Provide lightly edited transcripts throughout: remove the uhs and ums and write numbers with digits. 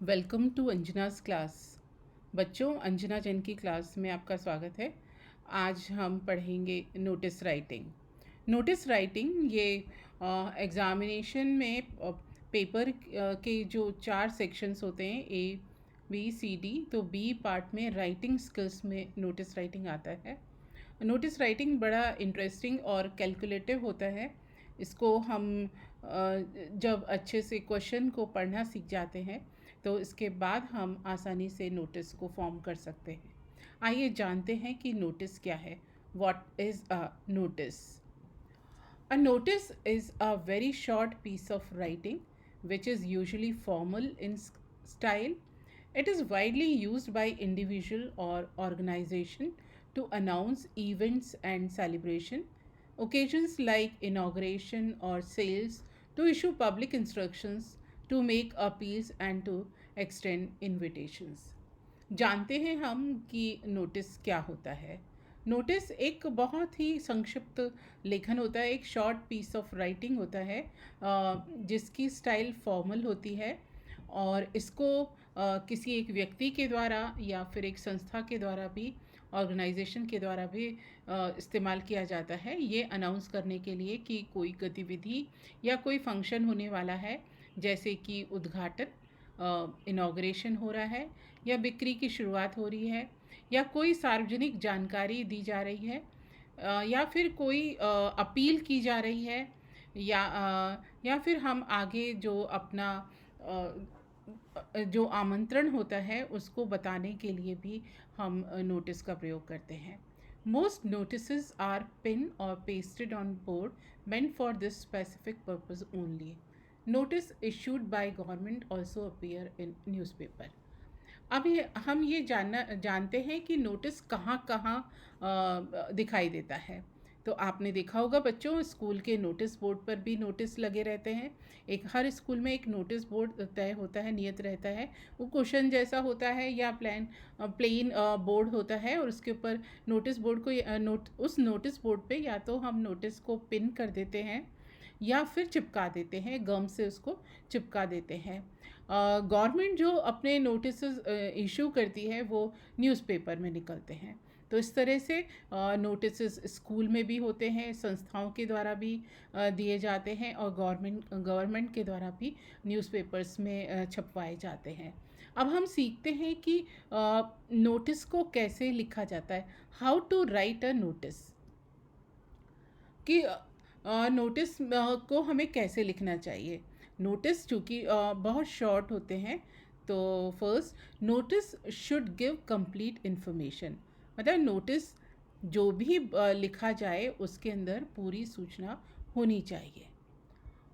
Welcome to अंजना's class. बच्चों, अंजना जैन की class में आपका स्वागत है। आज हम पढ़ेंगे नोटिस राइटिंग। नोटिस राइटिंग ये एग्ज़ामिनेशन में पेपर के जो 4 सेक्शंस होते हैं, ए बी सी डी, तो बी पार्ट में राइटिंग स्किल्स में नोटिस राइटिंग आता है। नोटिस राइटिंग बड़ा इंटरेस्टिंग और कैलकुलेटिव होता है। इसको हम जब अच्छे से क्वेश्चन को पढ़ना सीख जाते हैं तो इसके बाद हम आसानी से नोटिस को फॉर्म कर सकते हैं। आइए जानते हैं कि नोटिस क्या है। What is a notice? A notice is a very short piece of writing which is usually formal in style. It is widely used by individual or organization to announce events and celebration, occasions like inauguration or sales, to issue public instructions, to make appeals and to extend invitations. जानते हैं हम कि notice क्या होता है। Notice एक बहुत ही संक्षिप्त लेखन होता है, एक शॉर्ट पीस ऑफ राइटिंग होता है जिसकी स्टाइल फॉर्मल होती है और इसको किसी एक व्यक्ति के द्वारा या फिर एक संस्था के द्वारा भी, ऑर्गेनाइजेशन के द्वारा भी इस्तेमाल किया जाता है ये अनाउंस करने के लिए कि कोई गतिविधि या कोई फंक्शन होने वाला है, जैसे कि उद्घाटन, इनॉग्रेशन हो रहा है या बिक्री की शुरुआत हो रही है या कोई सार्वजनिक जानकारी दी जा रही है या फिर कोई अपील की जा रही है या फिर हम आगे जो अपना जो आमंत्रण होता है उसको बताने के लिए भी हम नोटिस का प्रयोग करते हैं। मोस्ट नोटिस आर पिन और pasted on board meant for this specific purpose only. Notice issued by government also appear in newspaper. अब हम ये जानते हैं कि नोटिस कहाँ कहाँ दिखाई देता है। तो आपने देखा होगा बच्चों, स्कूल के नोटिस बोर्ड पर भी नोटिस लगे रहते हैं। एक हर स्कूल में एक नोटिस बोर्ड तय होता है, नियत रहता है। वो क्वेश्चन जैसा होता है या प्लेन बोर्ड होता है और उसके ऊपर नोटिस बोर्ड को उस नोटिस बोर्ड पे या तो हम नोटिस को पिन कर देते हैं या फिर चिपका देते हैं, गम से उसको चिपका देते हैं। गवर्नमेंट जो अपने नोटिस इशू करती है वो न्यूज़पेपर में निकलते हैं। तो इस तरह से नोटिस स्कूल में भी होते हैं, संस्थाओं के द्वारा भी दिए जाते हैं और गवर्नमेंट के द्वारा भी न्यूज़पेपर्स में छपवाए जाते हैं। अब हम सीखते हैं कि नोटिस को कैसे लिखा जाता है, how to write a notice, कि नोटिस को हमें कैसे लिखना चाहिए। नोटिस चूँकि बहुत शॉर्ट होते हैं, तो first notice should give complete information. मतलब नोटिस जो भी लिखा जाए उसके अंदर पूरी सूचना होनी चाहिए।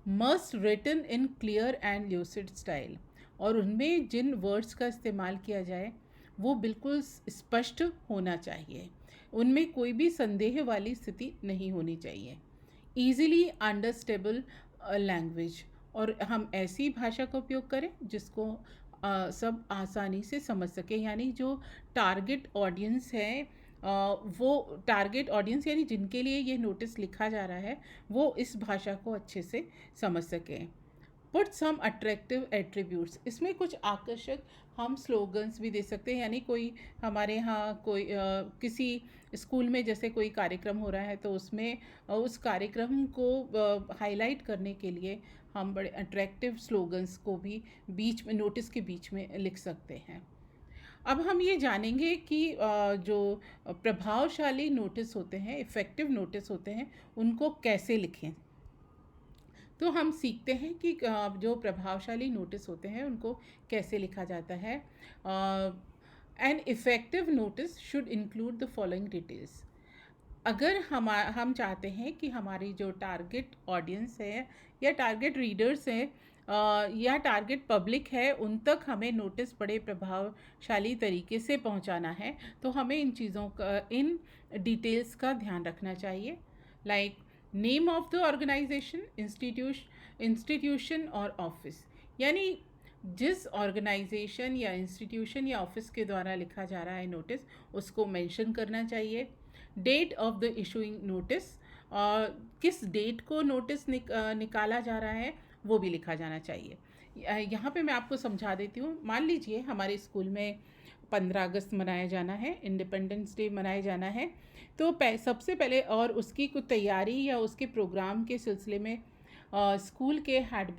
Must written in clear and lucid style, और उनमें जिन वर्ड्स का इस्तेमाल किया जाए वो बिल्कुल स्पष्ट होना चाहिए, उनमें कोई भी संदेह वाली स्थिति नहीं होनी चाहिए। ईज़िली अंडरस्टेबल लैंग्वेज, और हम ऐसी भाषा का उपयोग करें जिसको सब आसानी से समझ सकें, यानी जो टारगेट ऑडियंस है वो टारगेट ऑडियंस यानी जिनके लिए ये नोटिस लिखा जा रहा है वो इस भाषा को अच्छे से समझ सकें। पुट सम अट्रैक्टिव एट्रीब्यूट्स, इसमें कुछ आकर्षक हम स्लोगन्स भी दे सकते हैं, यानी कोई हमारे यहाँ कोई किसी स्कूल में जैसे कोई कार्यक्रम हो रहा है तो उसमें उस कार्यक्रम को हाईलाइट करने के लिए हम बड़े अट्रैक्टिव स्लोगन्स को भी बीच में, नोटिस के बीच में लिख सकते हैं। अब हम ये जानेंगे कि जो प्रभावशाली नोटिस होते हैं, इफ़ेक्टिव नोटिस होते हैं, उनको कैसे लिखें। तो हम सीखते हैं कि जो प्रभावशाली नोटिस होते हैं उनको कैसे लिखा जाता है। An effective notice should include the following details. अगर हम चाहते हैं कि हमारी जो टारगेट ऑडियंस है या टारगेट रीडर्स हैं या टारगेट पब्लिक है उन तक हमें नोटिस बड़े प्रभावशाली तरीके से पहुंचाना है, तो हमें इन चीज़ों का, इन डिटेल्स का ध्यान रखना चाहिए। Like name of the organisation, institution और ऑफिस, यानी जिस ऑर्गेनाइजेशन या इंस्टीट्यूशन या ऑफिस के द्वारा लिखा जा रहा है नोटिस उसको मेंशन करना चाहिए। Date of the issuing notice, किस डेट को नोटिस निकाला जा रहा है वो भी लिखा जाना चाहिए। यहाँ पे मैं आपको समझा देती हूँ। मान लीजिए हमारे स्कूल में 15 अगस्त मनाया जाना है, इंडिपेंडेंस डे मनाया जाना है, तो सबसे पहले और उसकी कुछ तैयारी या उसके प्रोग्राम के सिलसिले में स्कूल के हेड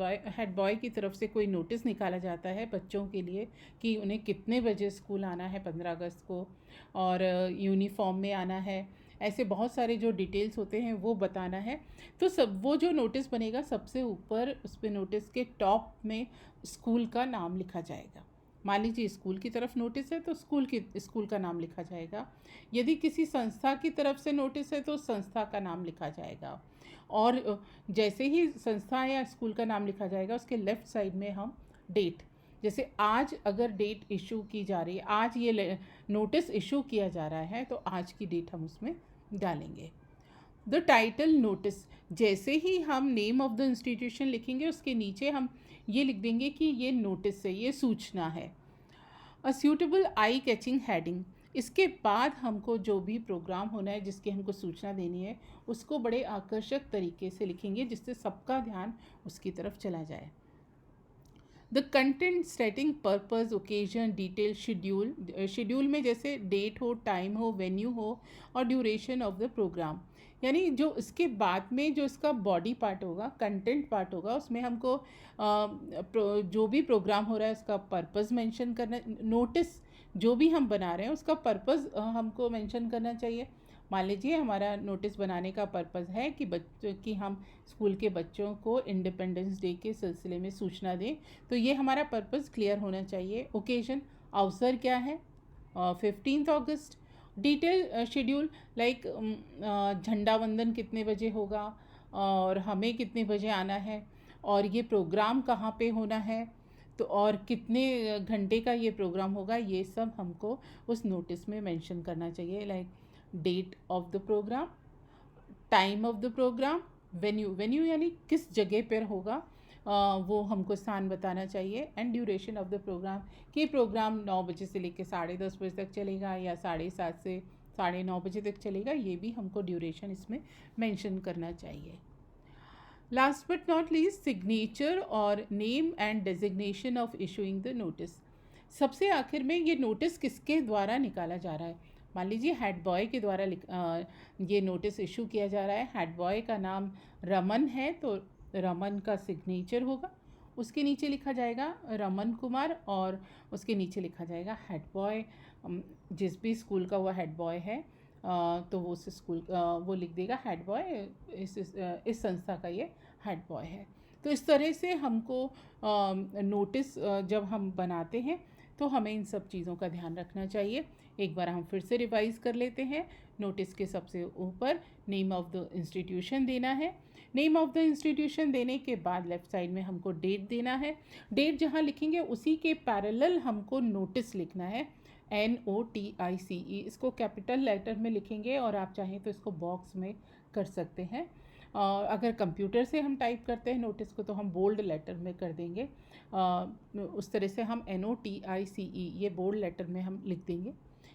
बॉय की तरफ से कोई नोटिस निकाला जाता है बच्चों के लिए कि उन्हें कितने बजे स्कूल आना है 15 अगस्त को, और यूनिफॉर्म में आना है। ऐसे बहुत सारे जो डिटेल्स होते हैं वो बताना है। तो सब वो जो नोटिस बनेगा, सबसे ऊपर उस पर नोटिस के टॉप में स्कूल का नाम लिखा जाएगा। मान लीजिए स्कूल की तरफ नोटिस है तो स्कूल का नाम लिखा जाएगा। यदि किसी संस्था की तरफ से नोटिस है तो संस्था का नाम लिखा जाएगा। और जैसे ही संस्था या स्कूल का नाम लिखा जाएगा, उसके लेफ़्ट साइड में हम डेट, जैसे आज अगर डेट इशू की जा रही है, आज ये नोटिस इशू किया जा रहा है, तो आज की डेट हम उसमें डालेंगे। द टाइटल नोटिस, जैसे ही हम नेम ऑफ द इंस्टीट्यूशन लिखेंगे, उसके नीचे हम ये लिख देंगे कि ये नोटिस है, ये सूचना है। A suitable eye catching heading, इसके बाद हमको जो भी प्रोग्राम होना है, जिसकी हमको सूचना देनी है, उसको बड़े आकर्षक तरीके से लिखेंगे जिससे सबका ध्यान उसकी तरफ चला जाए। The content setting purpose occasion detail schedule, schedule में जैसे डेट हो, टाइम हो, वेन्यू हो और ड्यूरेशन ऑफ द प्रोग्राम, यानी जो इसके बाद में जो इसका बॉडी पार्ट होगा, कंटेंट पार्ट होगा, उसमें हमको जो भी प्रोग्राम हो रहा है उसका पर्पस मेंशन करना, नोटिस जो भी हम बना रहे हैं उसका पर्पस हमको मेंशन करना चाहिए। मान लीजिए हमारा नोटिस बनाने का पर्पस है कि हम स्कूल के बच्चों को इंडिपेंडेंस डे के सिलसिले में सूचना दें, तो ये हमारा पर्पस क्लियर होना चाहिए। ओकेजन, अवसर क्या है, 15 अगस्त। डिटेल शेड्यूल लाइक झंडा वंदन कितने बजे होगा और हमें कितने बजे आना है, और ये प्रोग्राम कहाँ पे होना है, तो और कितने घंटे का ये प्रोग्राम होगा, ये सब हमको उस नोटिस में मेंशन करना चाहिए। Like date of the programme, time of the programme, venue यानी किस जगह पर होगा, वो हमको स्थान बताना चाहिए, and duration of the programme कि प्रोग्राम 9 बजे से लेकर 10:30 बजे तक चलेगा या 7:30 से 9:30 बजे तक चलेगा, ये भी हमको ड्यूरेशन इसमें मेंशन करना चाहिए। Last but not least, signature और name and designation of issuing the notice. सबसे आखिर में ये नोटिस किसके द्वारा निकाला जा रहा है। मान लीजिए हेड बॉय के द्वारा ये नोटिस इशू किया जा रहा है। हेड बॉय का नाम रमन है, तो रमन का सिग्नेचर होगा, उसके नीचे लिखा जाएगा रमन कुमार, और उसके नीचे लिखा जाएगा हेड बॉय। जिस भी स्कूल का वो हेड बॉय है तो वो उस स्कूल वो लिख देगा हेड बॉय, इस संस्था का ये हेड बॉय है। तो इस तरह से हमको नोटिस जब हम बनाते हैं तो हमें इन सब चीज़ों का ध्यान रखना चाहिए। एक बार हम फिर से रिवाइज़ कर लेते हैं। नोटिस के सबसे ऊपर नेम ऑफ़ द इंस्टीट्यूशन देना है। नेम ऑफ़ द इंस्टीट्यूशन देने के बाद लेफ़्ट साइड में हमको डेट देना है। डेट जहाँ लिखेंगे उसी के पैरेलल हमको नोटिस लिखना है, NOTICE। इसको कैपिटल लेटर में लिखेंगे, और आप चाहें तो इसको बॉक्स में कर सकते हैं। अगर कंप्यूटर से हम टाइप करते हैं नोटिस को तो हम बोल्ड लेटर में कर देंगे। उस तरह से हम NOTICE ये बोल्ड लेटर में हम लिख देंगे।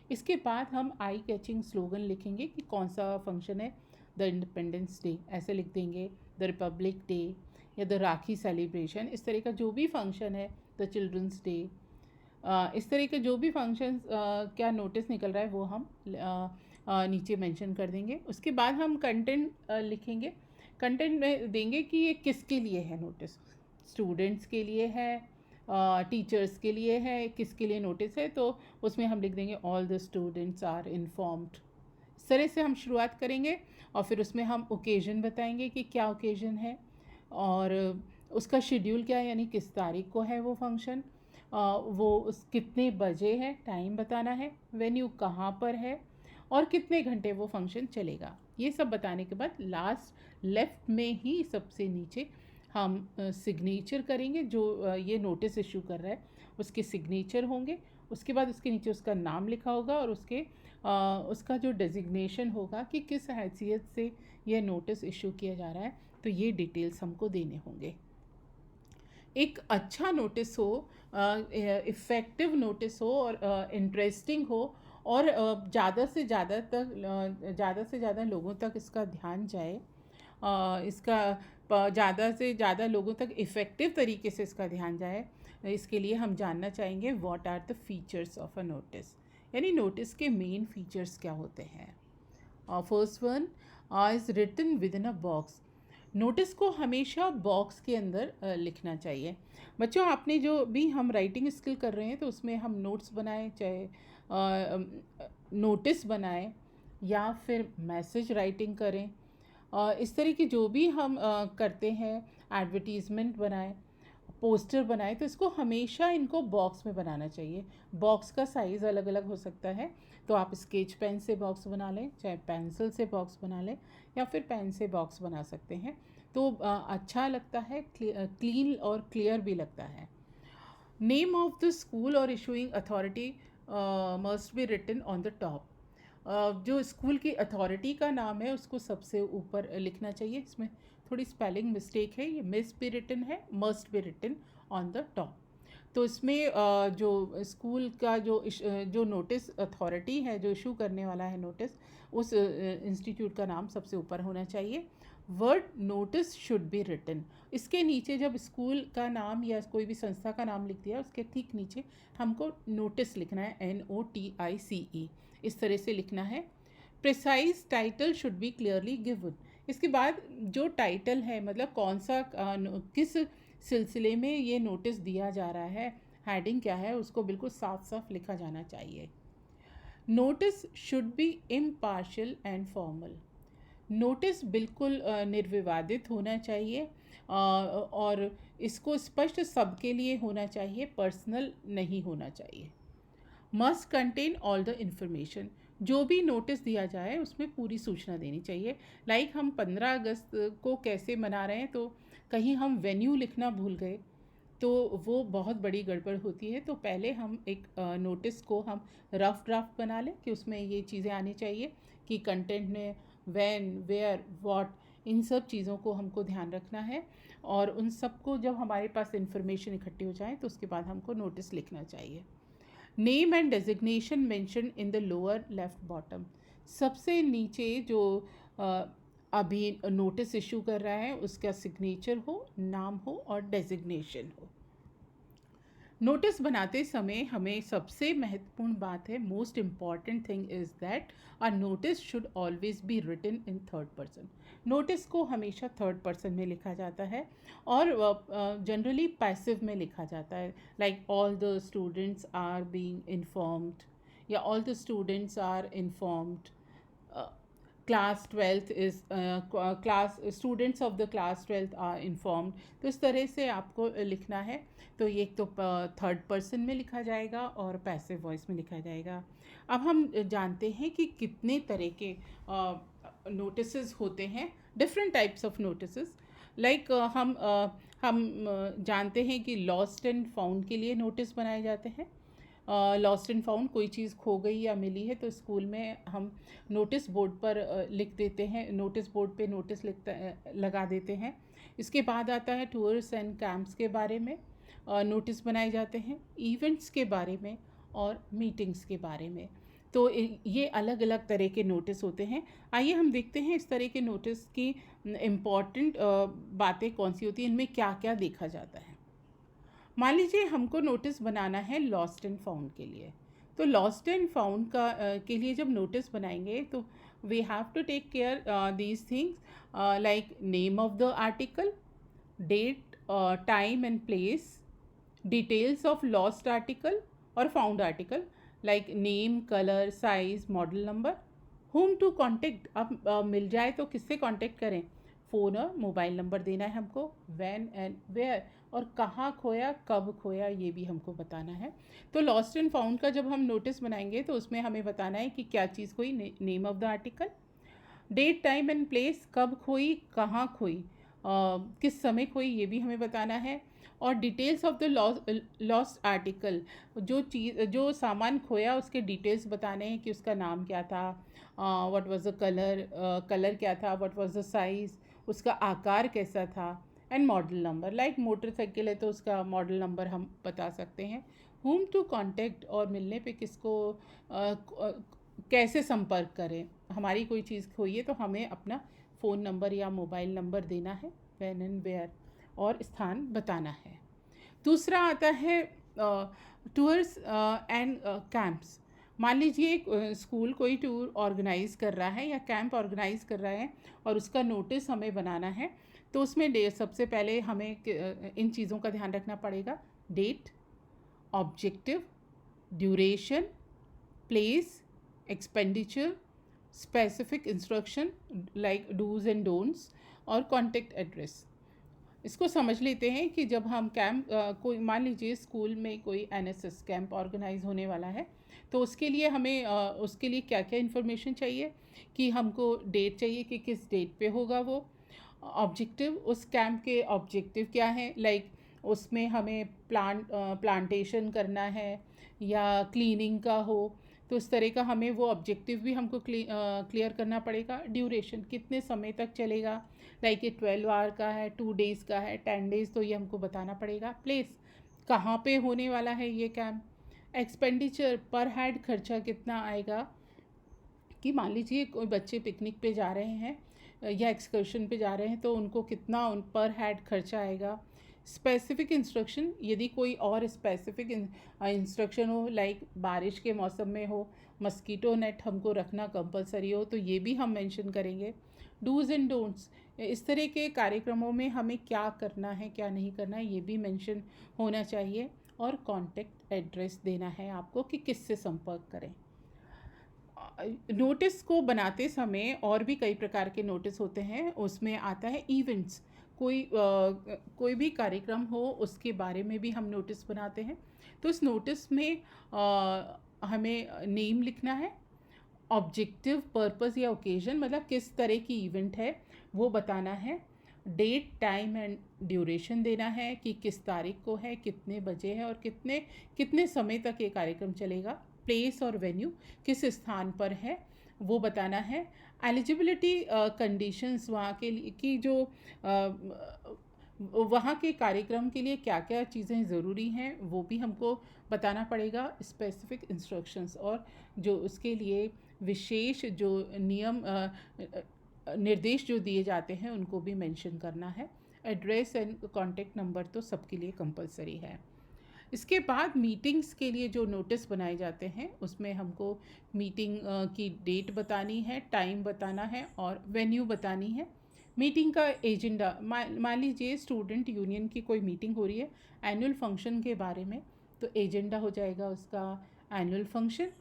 इसके बाद हम आई कैचिंग स्लोगन लिखेंगे कि कौन सा फंक्शन है, द इंडिपेंडेंस डे ऐसे लिख देंगे, द रिपब्लिक डे या द राखी सेलिब्रेशन, इस तरह का जो भी फंक्शन है, द चिल्ड्रंस डे, इस तरह के जो भी फंक्शंस क्या नोटिस निकल रहा है वो हम नीचे मेंशन कर देंगे। उसके बाद हम कंटेंट लिखेंगे। कंटेंट में देंगे कि ये किसके लिए है नोटिस, स्टूडेंट्स के लिए है, टीचर्स के लिए है, किसके लिए नोटिस है, तो उसमें हम लिख देंगे all the students are informed. इस तरह से हम शुरुआत करेंगे, और फिर उसमें हम ओकेजन बताएंगे कि क्या ओकेजन है, और उसका शेड्यूल क्या है, यानी किस तारीख को है वो फंक्शन, वो कितने बजे है, टाइम बताना है, वेन्यू कहाँ पर है, और कितने घंटे वो फंक्शन चलेगा। ये सब बताने के बाद लास्ट लेफ़्ट में ही सबसे नीचे हम सिग्नेचर करेंगे। जो ये नोटिस इशू कर रहा है उसके सिग्नेचर होंगे। उसके बाद उसके नीचे उसका नाम लिखा होगा, और उसका जो डेजिग्नेशन होगा कि किस हैसियत से ये नोटिस इशू किया जा रहा है, तो ये डिटेल्स हमको देने होंगे। एक अच्छा नोटिस हो, इफ़ेक्टिव नोटिस हो, और इंटरेस्टिंग हो, और ज़्यादा से ज़्यादा लोगों तक इसका ध्यान जाए, इसका ज़्यादा से ज़्यादा लोगों तक इफ़ेक्टिव तरीके से इसका ध्यान जाए, इसके लिए हम जानना चाहेंगे what are the features of a notice, यानी नोटिस के मेन फीचर्स क्या होते हैं। First one is written within a box. Notice को हमेशा बॉक्स के अंदर लिखना चाहिए। बच्चों, आपने जो भी हम राइटिंग स्किल कर रहे हैं तो उसमें हम नोट्स बनाएं, चाहे नोटिस बनाएं या फिर मैसेज राइटिंग करें, इस तरह की जो भी हम करते हैं, एडवर्टीज़मेंट बनाएं, पोस्टर बनाए, तो इसको हमेशा इनको बॉक्स में बनाना चाहिए। बॉक्स का साइज़ अलग अलग हो सकता है, तो आप स्केच पेन से बॉक्स बना लें, चाहे पेंसिल से बॉक्स बना लें, या फिर पेन से बॉक्स बना सकते हैं। तो अच्छा लगता है, क्लीन और क्लियर भी लगता है। नेम ऑफ द स्कूल और issuing authority must be written on the top. जो स्कूल की अथॉरिटी का नाम है उसको सबसे ऊपर लिखना चाहिए। इसमें थोड़ी स्पेलिंग मिस्टेक है, ये मिस भी रिटन है, must be written on the top. तो इसमें जो स्कूल का जो नोटिस अथॉरिटी है, जो इशू करने वाला है नोटिस, उस इंस्टीट्यूट का नाम सबसे ऊपर होना चाहिए। Word notice should be written. इसके नीचे जब स्कूल का नाम या कोई भी संस्था का नाम लिख दिया, उसके ठीक नीचे हमको नोटिस लिखना है, NOTICE, इस तरह से लिखना है। Precise title should be clearly given. इसके बाद जो टाइटल है, मतलब कौन सा किस सिलसिले में ये नोटिस दिया जा रहा है, हेडिंग क्या है, उसको बिल्कुल साफ साफ लिखा जाना चाहिए। Notice should B impartial and formal. Notice बिल्कुल निर्विवादित होना चाहिए, और इसको स्पष्ट सबके लिए होना चाहिए, पर्सनल नहीं होना चाहिए। Must contain all the information. जो भी नोटिस दिया जाए उसमें पूरी सूचना देनी चाहिए। लाइक हम 15 अगस्त को कैसे मना रहे हैं, तो कहीं हम वेन्यू लिखना भूल गए तो वो बहुत बड़ी गड़बड़ होती है। तो पहले हम एक नोटिस को हम रफ ड्राफ्ट बना लें कि उसमें ये चीज़ें आनी चाहिए कि कंटेंट में व्हेन, वेयर, व्हाट, इन सब चीज़ों को हमको ध्यान रखना है। और उन सबको जब हमारे पास इन्फॉर्मेशन इकट्ठी हो जाए तो उसके बाद हमको नोटिस लिखना चाहिए। Name and designation mention in the lower left bottom. सबसे नीचे जो अभी नोटिस इशू कर रहा है उसका सिग्नेचर हो, नाम हो और डेजिग्नेशन हो। नोटिस बनाते समय हमें सबसे महत्वपूर्ण बात है, most important thing is that a notice should always be written in third person. Notice को हमेशा थर्ड पर्सन में लिखा जाता है और जनरली पैसिव में लिखा जाता है, like all the students are being informed, या all the students are informed, class 12th is class students of the class 12th are informed. तो इस तरह से आपको लिखना है। तो ये तो थर्ड पर्सन में लिखा जाएगा और पैसिव वॉइस में लिखा जाएगा। अब हम जानते हैं कि कितने तरह के नोटिसेस होते हैं, different types of notices. Like हम जानते हैं कि लॉस्ट एंड फाउंड के लिए नोटिस बनाए जाते हैं। लॉस्ट एंड फाउंड, कोई चीज़ खो गई या मिली है तो स्कूल में हम नोटिस बोर्ड पर लिख देते हैं, नोटिस बोर्ड पे नोटिस लगा देते हैं। इसके बाद आता है टूर्स एंड कैंप्स के बारे में नोटिस बनाए जाते हैं, इवेंट्स के बारे में और मीटिंग्स के बारे में। तो ये अलग अलग तरह के नोटिस होते हैं। आइए हम देखते हैं इस तरह के नोटिस की इम्पॉर्टेंट बातें कौन सी होती हैं, इनमें क्या क्या देखा जाता है। मान लीजिए हमको नोटिस बनाना है लॉस्ट एंड फाउंड के लिए। तो लॉस्ट एंड फाउंड के लिए जब नोटिस बनाएंगे तो we have to take care these things, like name of the article, date, time and place, details of lost article और found article, like name, colour, size, model number, whom to contact. अब मिल जाए तो किससे contact करें, phone और mobile number देना है हमको, व्हेन एंड वेयर, और कहाँ खोया, कब खोया, ये भी हमको बताना है। तो लॉस्ट एंड फाउंड का जब हम नोटिस बनाएंगे तो उसमें हमें बताना है कि क्या चीज़ खोई, name of the article, date, time and place, कब खोई, कहाँ खोई, किस समय खोई, ये भी हमें बताना है। और details of the lost article, जो सामान खोया उसके डिटेल्स बताने हैं कि उसका नाम क्या था, व्हाट वाज द कलर क्या था, व्हाट वाज द साइज़, उसका आकार कैसा था, and model number. Like motorcycle है तो उसका मॉडल नंबर हम बता सकते हैं। होम टू कॉन्टेक्ट, और मिलने पे किसको कैसे संपर्क करें, हमारी कोई चीज़ खोई है तो हमें अपना फ़ोन नंबर या मोबाइल नंबर देना है, व्हेन एंड वेयर, और स्थान बताना है। दूसरा आता है टूर्स एंड कैंप्स। मान लीजिए एक स्कूल कोई टूर ऑर्गेनाइज कर रहा है या कैंप ऑर्गेनाइज कर रहा है और उसका नोटिस हमें बनाना है, तो उसमें सबसे पहले हमें इन चीज़ों का ध्यान रखना पड़ेगा। Date, objective, duration, place, expenditure, specific instruction like dos and don'ts, और कॉन्टेक्ट एड्रेस। इसको समझ लेते हैं कि जब हम कैंप कोई मान लीजिए स्कूल में कोई एनएसएस कैंप ऑर्गेनाइज होने वाला है, तो उसके लिए हमें उसके लिए क्या क्या इन्फॉर्मेशन चाहिए कि हमको डेट चाहिए कि किस डेट पे होगा वो। ऑब्जेक्टिव, उस कैंप के ऑब्जेक्टिव क्या है, लाइक उसमें हमें प्लांटेशन करना है या क्लीनिंग का हो, तो उस तरह का हमें वो ऑब्जेक्टिव भी हमको क्लियर करना पड़ेगा। ड्यूरेशन, कितने समय तक चलेगा, लाइक ये 12 आवर का है, 2 डेज़ का है, 10 डेज़, तो ये हमको बताना पड़ेगा। प्लेस, कहाँ पे होने वाला है ये कैंप। एक्सपेंडिचर, पर हेड खर्चा कितना आएगा, कि मान लीजिए कोई बच्चे पिकनिक पे जा रहे हैं या एक्सकर्शन पे जा रहे हैं, तो उनको कितना उन पर हेड खर्चा आएगा। स्पेसिफिक इंस्ट्रक्शन, यदि कोई और स्पेसिफिक इंस्ट्रक्शन हो, लाइक बारिश के मौसम में हो, मस्कीटो नेट हमको रखना कंपलसरी हो, तो ये भी हम मेंशन करेंगे। डूज़ एंड डोंट्स, इस तरह के कार्यक्रमों में हमें क्या करना है क्या नहीं करना है, ये भी मेंशन होना चाहिए। और कॉन्टेक्ट एड्रेस देना है आपको कि किससे संपर्क करें। नोटिस को बनाते समय और भी कई प्रकार के नोटिस होते हैं, उसमें आता है इवेंट्स। कोई भी कार्यक्रम हो उसके बारे में भी हम नोटिस बनाते हैं, तो इस नोटिस में हमें नेम लिखना है, ऑब्जेक्टिव, पर्पस या ओकेजन, मतलब किस तरह की इवेंट है वो बताना है। डेट, टाइम एंड ड्यूरेशन देना है कि किस तारीख को है, कितने बजे है और कितने कितने समय तक ये कार्यक्रम चलेगा। प्लेस और वेन्यू, किस स्थान पर है वो बताना है। एलिजिबिलिटी कंडीशंस, वहाँ के लिए कि जो वहाँ के कार्यक्रम के लिए क्या क्या चीज़ें ज़रूरी हैं वो भी हमको बताना पड़ेगा। स्पेसिफिक इंस्ट्रक्शंस, और जो उसके लिए विशेष जो नियम निर्देश जो दिए जाते हैं उनको भी मेंशन करना है। एड्रेस एंड कॉन्टेक्ट नंबर तो सबके लिए कंपलसरी है। इसके बाद मीटिंग्स के लिए जो नोटिस बनाए जाते हैं उसमें हमको मीटिंग की डेट बतानी है, टाइम बताना है और वेन्यू बतानी है। मीटिंग का एजेंडा, मान लीजिए स्टूडेंट यूनियन की कोई मीटिंग हो रही है एनुअल फंक्शन के बारे में, तो एजेंडा हो जाएगा उसका annual function.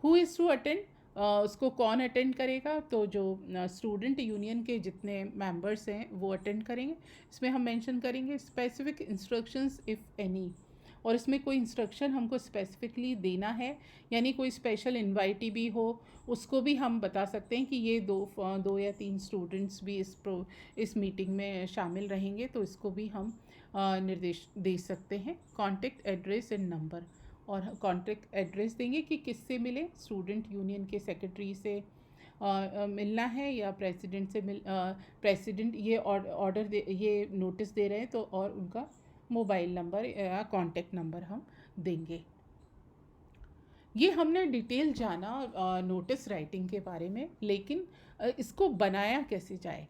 Who is to attend, उसको कौन अटेंड करेगा, तो जो स्टूडेंट यूनियन के जितने मेंबर्स हैं वो अटेंड करेंगे। इसमें हम मेंशन करेंगे स्पेसिफिक इंस्ट्रक्शंस इफ़ एनी, और इसमें कोई इंस्ट्रक्शन हमको स्पेसिफिकली देना है, यानी कोई स्पेशल इन्वाइटी भी हो उसको भी हम बता सकते हैं कि ये दो या तीन स्टूडेंट्स भी इस मीटिंग में शामिल रहेंगे, तो इसको भी हम निर्देश दे सकते हैं। कॉन्टेक्ट एड्रेस एंड नंबर, और कॉन्टेक्ट एड्रेस देंगे कि किससे मिले, स्टूडेंट यूनियन के सेक्रेटरी से मिलना है या प्रेसिडेंट से प्रेसिडेंट ये ऑर्डर दे, ये नोटिस दे रहे हैं तो, और उनका मोबाइल नंबर या कॉन्टेक्ट नंबर हम देंगे। ये हमने डिटेल जाना नोटिस राइटिंग के बारे में, लेकिन इसको बनाया कैसे जाए।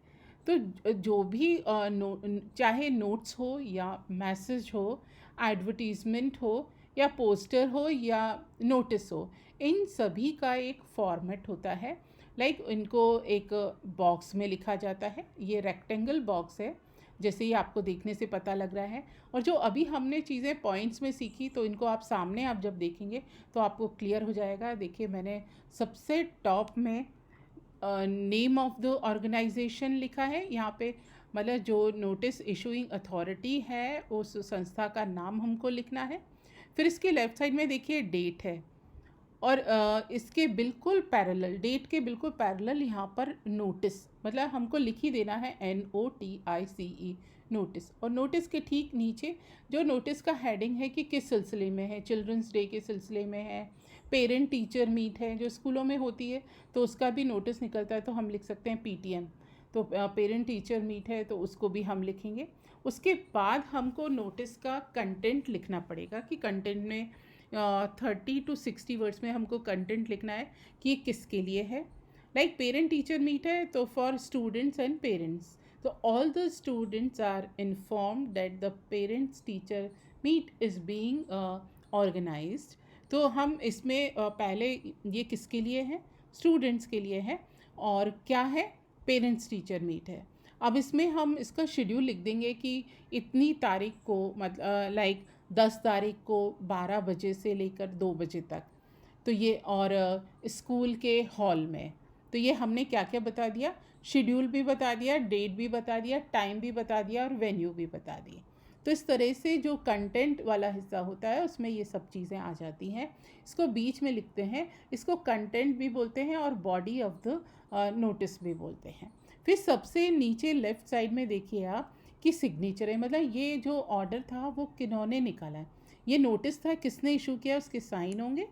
तो जो भी चाहे नोट्स हो या मैसेज हो, एडवर्टीज़मेंट हो या पोस्टर हो या नोटिस हो, इन सभी का एक फॉर्मेट होता है। लाइक इनको एक बॉक्स में लिखा जाता है, ये रेक्टेंगल बॉक्स है जैसे ही आपको देखने से पता लग रहा है। और जो अभी हमने चीज़ें पॉइंट्स में सीखी, तो इनको आप सामने आप जब देखेंगे तो आपको क्लियर हो जाएगा। देखिए मैंने सबसे टॉप में नेम ऑफ द ऑर्गेनाइजेशन लिखा है यहाँ पे, मतलब जो नोटिस इशूइंग अथॉरिटी है उस संस्था का नाम हमको लिखना है। फिर इसके लेफ़्ट साइड में देखिए डेट है, और इसके बिल्कुल पैरेलल, डेट के बिल्कुल पैरेलल यहाँ पर नोटिस, मतलब हमको लिख ही देना है NOTICE, नोटिस। और नोटिस के ठीक नीचे जो नोटिस का हेडिंग है कि किस सिलसिले में है, चिल्ड्रंस डे के सिलसिले में है, पेरेंट टीचर मीट है जो स्कूलों में होती है तो उसका भी नोटिस निकलता है, तो हम लिख सकते हैं PTM। तो पेरेंट टीचर मीट है तो उसको भी हम लिखेंगे। उसके बाद हमको नोटिस का कंटेंट लिखना पड़ेगा कि कंटेंट में 30 to 60 वर्ड्स में हमको कंटेंट लिखना है कि ये किसके लिए है। लाइक पेरेंट टीचर मीट है तो for students and parents, So all the students are informed that the parents teacher meet is being organized. तो हम इसमें पहले ये किसके लिए है, स्टूडेंट्स के लिए है, और क्या है, पेरेंट्स टीचर मीट है। अब इसमें हम इसका शेड्यूल लिख देंगे कि इतनी तारीख को, मतलब लाइक 10 तारीख को 12 बजे से लेकर 2 बजे तक, तो ये, और स्कूल के हॉल में। तो ये हमने क्या क्या बता दिया, शेड्यूल भी बता दिया, डेट भी बता दिया, टाइम भी बता दिया, और वेन्यू भी बता दी। तो इस तरह से जो कंटेंट वाला हिस्सा होता है उसमें ये सब चीज़ें आ जाती हैं। इसको बीच में लिखते हैं, इसको कंटेंट भी बोलते हैं और बॉडी ऑफ द नोटिस भी बोलते हैं। फिर सबसे नीचे लेफ़्ट साइड में देखिए आप कि सिग्नेचर है, मतलब ये जो ऑर्डर था वो किन्होंने निकाला है, ये नोटिस था किसने इशू किया, उसके साइन होंगे,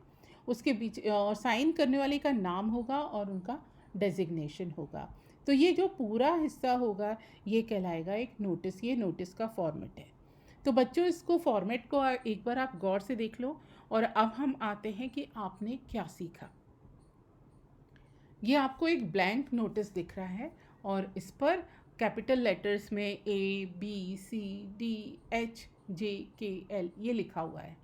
उसके बीच और साइन करने वाले का नाम होगा और उनका डेजिग्नेशन होगा। तो ये जो पूरा हिस्सा होगा ये कहलाएगा एक नोटिस, ये नोटिस का फॉर्मेट है। तो बच्चों इसको फॉर्मेट को एक बार आप गौर से देख लो। और अब हम आते हैं कि आपने क्या सीखा। ये आपको एक ब्लैंक नोटिस दिख रहा है और इस पर कैपिटल लेटर्स में ABCDEHJKL ये लिखा हुआ है।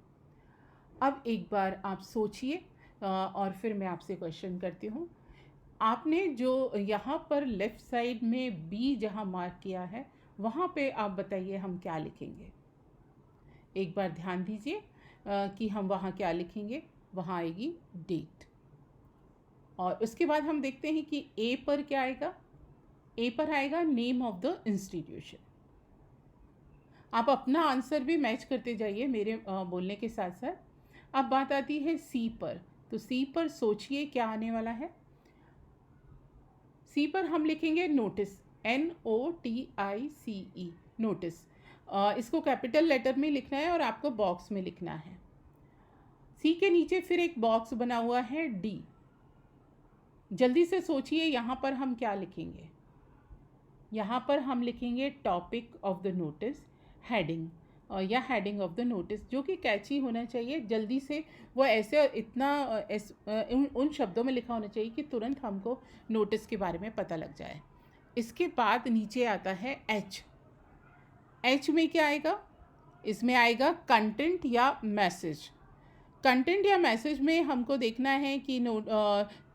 अब एक बार आप सोचिए और फिर मैं आपसे क्वेश्चन करती हूँ। आपने जो यहाँ पर लेफ़्ट साइड में बी जहाँ मार्क किया है वहाँ पे आप बताइए हम क्या लिखेंगे। एक बार ध्यान दीजिए कि हम वहाँ क्या लिखेंगे। वहाँ आएगी डेट, और उसके बाद हम देखते हैं कि ए पर क्या आएगा। ए पर आएगा नेम ऑफ द इंस्टीट्यूशन। आप अपना आंसर भी मैच करते जाइए मेरे बोलने के साथ साथ। अब बात आती है सी पर, तो सी पर सोचिए क्या आने वाला है। सी पर हम लिखेंगे नोटिस, NOTICE, नोटिस। इसको कैपिटल लेटर में लिखना है और आपको बॉक्स में लिखना है। सी के नीचे फिर एक बॉक्स बना हुआ है डी। जल्दी से सोचिए यहाँ पर हम क्या लिखेंगे। यहाँ पर हम लिखेंगे topic of the notice, heading, या हेडिंग ऑफ द नोटिस, जो कि कैची होना चाहिए। जल्दी से वो ऐसे इतना उन शब्दों में लिखा होना चाहिए कि तुरंत हमको नोटिस के बारे में पता लग जाए। इसके बाद नीचे आता है एच। एच में क्या आएगा, इसमें आएगा कंटेंट या मैसेज। कंटेंट या मैसेज में हमको देखना है कि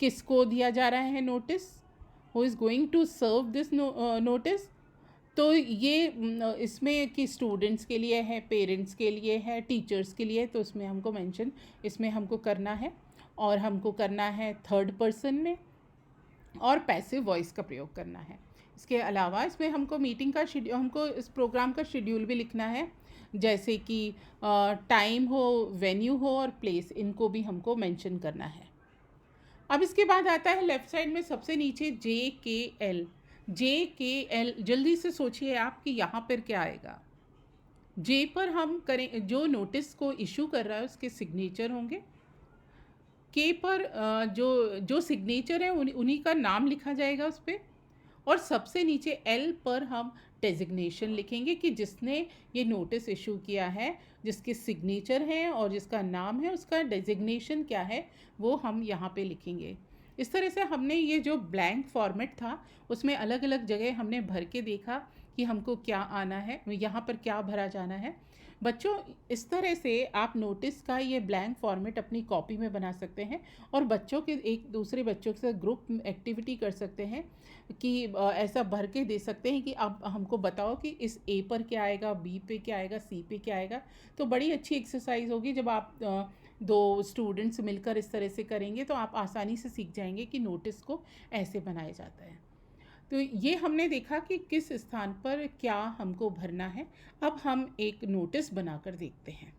किसको दिया जा रहा है notice, who is going to serve this notice. तो ये इसमें कि स्टूडेंट्स के लिए है, पेरेंट्स के लिए है, टीचर्स के लिए, तो उसमें हमको मेंशन इसमें हमको करना है। और हमको करना है थर्ड पर्सन में, और पैसिव वॉइस का प्रयोग करना है। इसके अलावा इसमें हमको मीटिंग का शेड्यूल, हमको इस प्रोग्राम का शेड्यूल भी लिखना है, जैसे कि टाइम हो, वेन्यू हो और प्लेस, इनको भी हमको मेंशन करना है। अब इसके बाद आता है लेफ़्ट साइड में सबसे नीचे JKL। JKL जल्दी से सोचिए आप कि यहाँ पर क्या आएगा। जे पर हम करें, जो नोटिस को इशू कर रहा है उसके सिग्नेचर होंगे। के पर जो सिग्नेचर है उन्हीं का नाम लिखा जाएगा उस पर। और सबसे नीचे एल पर हम डेजिग्नेशन लिखेंगे कि जिसने ये नोटिस इशू किया है, जिसके सिग्नेचर हैं और जिसका नाम है, उसका डेजिग्नेशन क्या है वो हम यहाँ पे लिखेंगे। इस तरह से हमने ये जो ब्लैंक फॉर्मेट था उसमें अलग अलग जगह हमने भर के देखा कि हमको क्या आना है, यहाँ पर क्या भरा जाना है। बच्चों इस तरह से आप नोटिस का ये ब्लैंक फॉर्मेट अपनी कॉपी में बना सकते हैं और बच्चों के एक दूसरे बच्चों के साथ ग्रुप एक्टिविटी कर सकते हैं कि ऐसा भर के दे सकते हैं कि अब हमको बताओ कि इस ए पर क्या आएगा, बी पे क्या आएगा, सी पे क्या आएगा। तो बड़ी अच्छी एक्सरसाइज होगी जब आप दो स्टूडेंट्स मिलकर इस तरह से करेंगे तो आप आसानी से सीख जाएंगे कि नोटिस को ऐसे बनाया जाता है। तो ये हमने देखा कि किस स्थान पर क्या हमको भरना है। अब हम एक नोटिस बनाकर देखते हैं।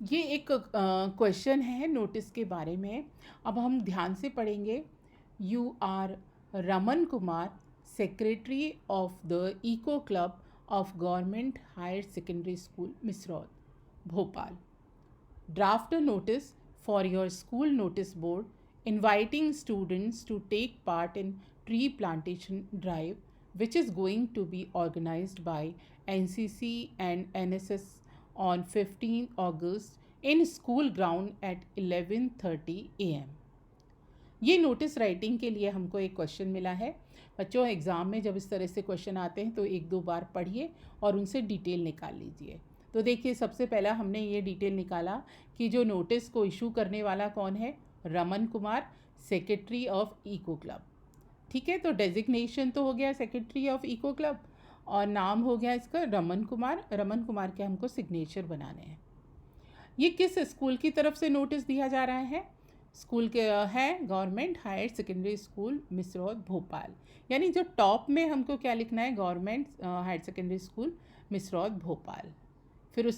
ये एक क्वेश्चन है नोटिस के बारे में। अब हम ध्यान से पढ़ेंगे। You are Raman Kumar, secretary of the eco club of government higher secondary school Misrod, Bhopal, draft a notice for your school notice board inviting students to take part in tree plantation drive, which is going to be organized by NCC and NSS on 15 August in school ground at 11:30 a.m. ये notice writing के लिए हमको एक question मिला है। बच्चों, exam में जब इस तरह से क्वेश्चन आते हैं तो एक दो बार पढ़िए और उनसे डिटेल निकाल लीजिए। तो देखिए, सबसे पहला हमने ये डिटेल निकाला कि जो नोटिस को इशू करने वाला कौन है, Raman Kumar, secretary of eco club. ठीक है, तो डेजिग्नेशन तो हो गया सेक्रेटरी ऑफ इको क्लब और नाम हो गया इसका रमन कुमार। रमन कुमार के हमको सिग्नेचर बनाने हैं। ये किस स्कूल की तरफ से नोटिस दिया जा रहा है? स्कूल के है government higher secondary school Misrod Bhopal. यानी जो टॉप में हमको क्या लिखना है, government higher secondary school Misrod Bhopal. फिर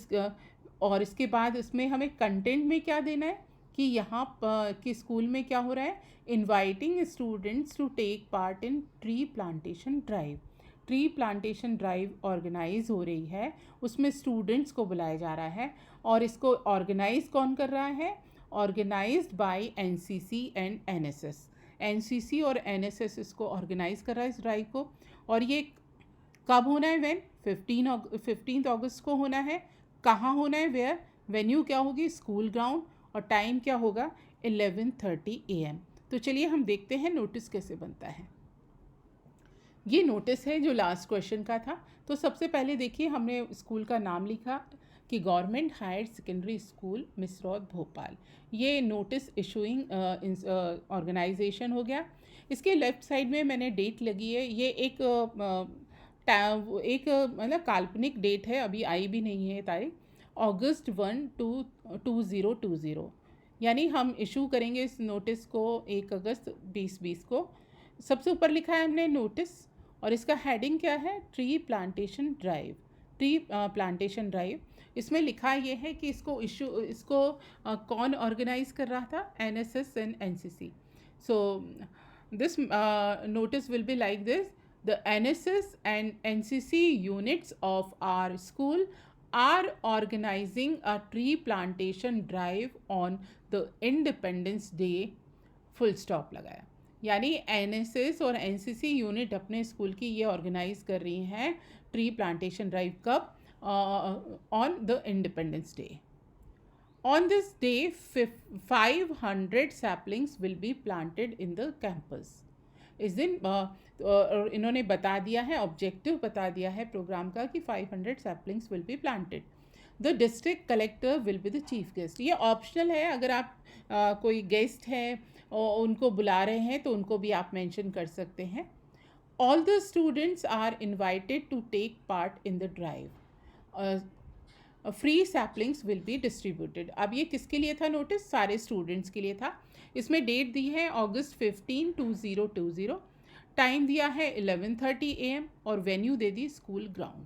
और इसके बाद इसमें हमें कंटेंट में क्या देना है कि यहाँ कि स्कूल में क्या हो रहा है, inviting students to take part in tree plantation drive. Tree plantation drive organise हो रही है, उसमें स्टूडेंट्स को बुलाया जा रहा है और इसको ऑर्गेनाइज कौन कर रहा है, organised by NCC and NSS. NCC और एनएसएस इसको ऑर्गेनाइज कर रहा है इस ड्राइव को। और ये कब होना है, व्हेन 15 अगस्त को होना है। कहाँ होना है, वेयर, वेन्यू क्या होगी, स्कूल ग्राउंड, और टाइम क्या होगा 11:30 AM। तो चलिए हम देखते हैं नोटिस कैसे बनता है। ये नोटिस है जो लास्ट क्वेश्चन का था। तो सबसे पहले देखिए, हमने स्कूल का नाम लिखा कि government higher secondary school Misrod Bhopal. ये नोटिस इशूइंग ऑर्गेनाइजेशन हो गया। इसके लेफ़्ट साइड में मैंने डेट लगी है। ये एक मतलब काल्पनिक डेट है, अभी आई भी नहीं है तारीख, August 1, 2020। यानी हम इशू करेंगे इस नोटिस को 1 अगस्त 2020 को। सबसे ऊपर लिखा है हमने नोटिस और इसका हेडिंग क्या है, tree plantation drive. Tree plantation drive, इसमें लिखा ये है कि इसको कौन ऑर्गेनाइज कर रहा था, NSS and NCC. So this notice will be like this: the NSS and NCC units of our school are organizing a tree plantation drive on the Independence Day, full stop लगाया। यानी NSS और NCC unit अपने school की ये organise कर रही हैं tree plantation drive. कब, on the independence day. On this day, 500 saplings will be planted in the campus. इस दिन इन्होंने बता दिया है, ऑब्जेक्टिव बता दिया है प्रोग्राम का कि 500 saplings will be planted. The district collector will be the chief guest. ये ऑप्शनल है, अगर आप कोई गेस्ट है और उनको बुला रहे हैं तो उनको भी आप मेंशन कर सकते हैं। All the students are invited to take part in the drive. Free saplings will be distributed. अब ये किसके लिए था नोटिस, सारे स्टूडेंट्स के लिए था। इसमें डेट दी है August 15, 2020। टाइम दिया है 11:30 AM और वेन्यू दे दी स्कूल ग्राउंड।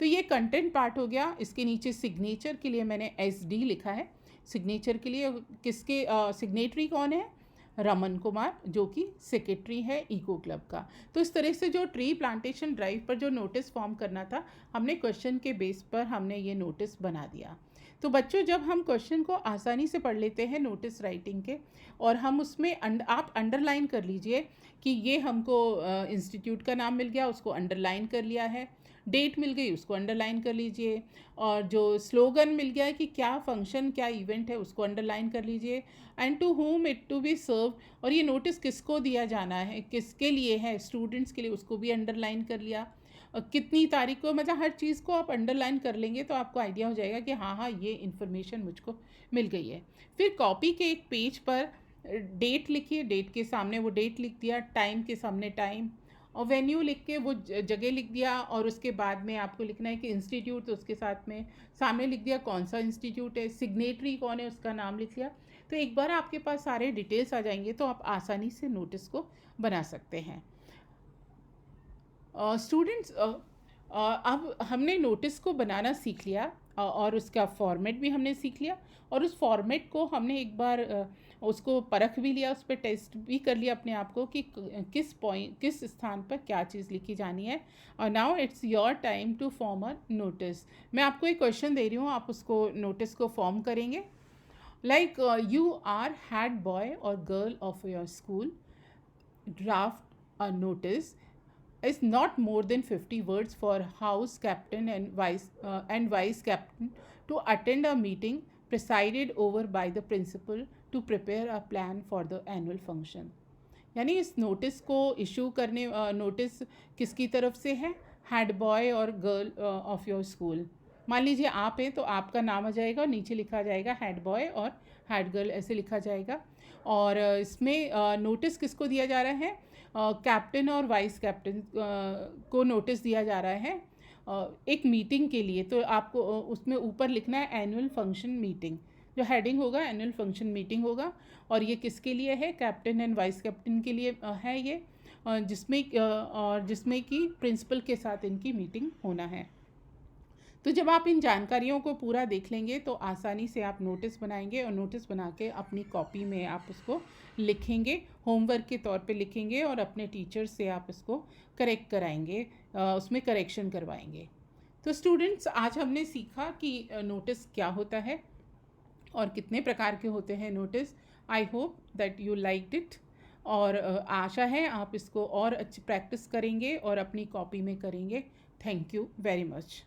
तो ये कंटेंट पार्ट हो गया। इसके नीचे सिग्नेचर के लिए मैंने SD लिखा है। सिग्नेचर के लिए किसके सिग्नेटरी कौन है, रमन कुमार, जो कि सेक्रेटरी है इको क्लब का। तो इस तरह से जो ट्री प्लांटेशन ड्राइव पर जो नोटिस फॉर्म करना था, हमने क्वेश्चन के बेस पर हमने ये नोटिस बना दिया। तो बच्चों, जब हम क्वेश्चन को आसानी से पढ़ लेते हैं नोटिस राइटिंग के, और हम उसमें आप अंडरलाइन कर लीजिए कि ये हमको इंस्टीट्यूट का नाम मिल गया, उसको अंडरलाइन कर लिया है, डेट मिल गई उसको अंडरलाइन कर लीजिए, और जो स्लोगन मिल गया है कि क्या फंक्शन क्या इवेंट है उसको अंडरलाइन कर लीजिए, and to whom it to be serve, और ये नोटिस किसको दिया जाना है, किसके लिए है, स्टूडेंट्स के लिए, उसको भी अंडरलाइन कर लिया। और कितनी तारीख को, मतलब हर चीज़ को आप अंडरलाइन कर लेंगे तो आपको आइडिया हो जाएगा कि हाँ हाँ ये इन्फॉर्मेशन मुझको मिल गई है। फिर कॉपी के एक पेज पर डेट लिखिए, डेट के सामने वो डेट लिख दिया, टाइम के सामने टाइम, और वेन्यू लिख के वो जगह लिख दिया, और उसके बाद में आपको लिखना है कि इंस्टीट्यूट, तो उसके साथ में सामने लिख दिया कौन सा इंस्टीट्यूट है, सिग्नेटरी कौन है उसका नाम लिख लिया। तो एक बार आपके पास सारे डिटेल्स आ जाएंगे तो आप आसानी से नोटिस को बना सकते हैं। स्टूडेंट्स, अब हमने नोटिस को बनाना सीख लिया और उसका फॉर्मेट भी हमने सीख लिया, और उस फॉर्मेट को हमने एक बार उसको परख भी लिया, उस पर टेस्ट भी कर लिया अपने आप को कि किस स्थान पर क्या चीज़ लिखी जानी है। और now it's your time to form a notice. मैं आपको एक क्वेश्चन दे रही हूँ, आप उसको नोटिस को फॉर्म करेंगे। Like you are head boy और girl of your school, draft a notice is not more than 50 words for house captain and vice captain to attend a meeting presided over by the principal to prepare a plan for the annual function. यानी इस notice को issue करने, notice किसकी तरफ से है? Head boy और girl of your school. मान लीजिए आप हैं तो आपका नाम आ जाएगा और नीचे लिखा जाएगा हेड बॉय और हेड गर्ल, ऐसे लिखा जाएगा। और इसमें नोटिस किसको दिया जा रहा है? कैप्टन और वाइस कैप्टन को नोटिस दिया जा रहा है एक मीटिंग के लिए। तो आपको उसमें ऊपर लिखना है एनुअल फंक्शन मीटिंग, जो हेडिंग होगा एनुअल फंक्शन मीटिंग होगा। और ये किसके लिए है? कैप्टन एंड वाइस कैप्टन के लिए है ये, जिसमें कि प्रिंसिपल के साथ इनकी मीटिंग होना है। तो जब आप इन जानकारियों को पूरा देख लेंगे तो आसानी से आप नोटिस बनाएंगे और नोटिस बना के अपनी कॉपी में आप उसको लिखेंगे, होमवर्क के तौर पे लिखेंगे और अपने टीचर से आप इसको करेक्ट कराएंगे, उसमें करेक्शन करवाएंगे। तो स्टूडेंट्स, आज हमने सीखा कि नोटिस क्या होता है और कितने प्रकार के होते हैं notice. I hope that you liked it, और आशा है आप इसको और अच्छी प्रैक्टिस करेंगे और अपनी कॉपी में करेंगे। Thank you very much.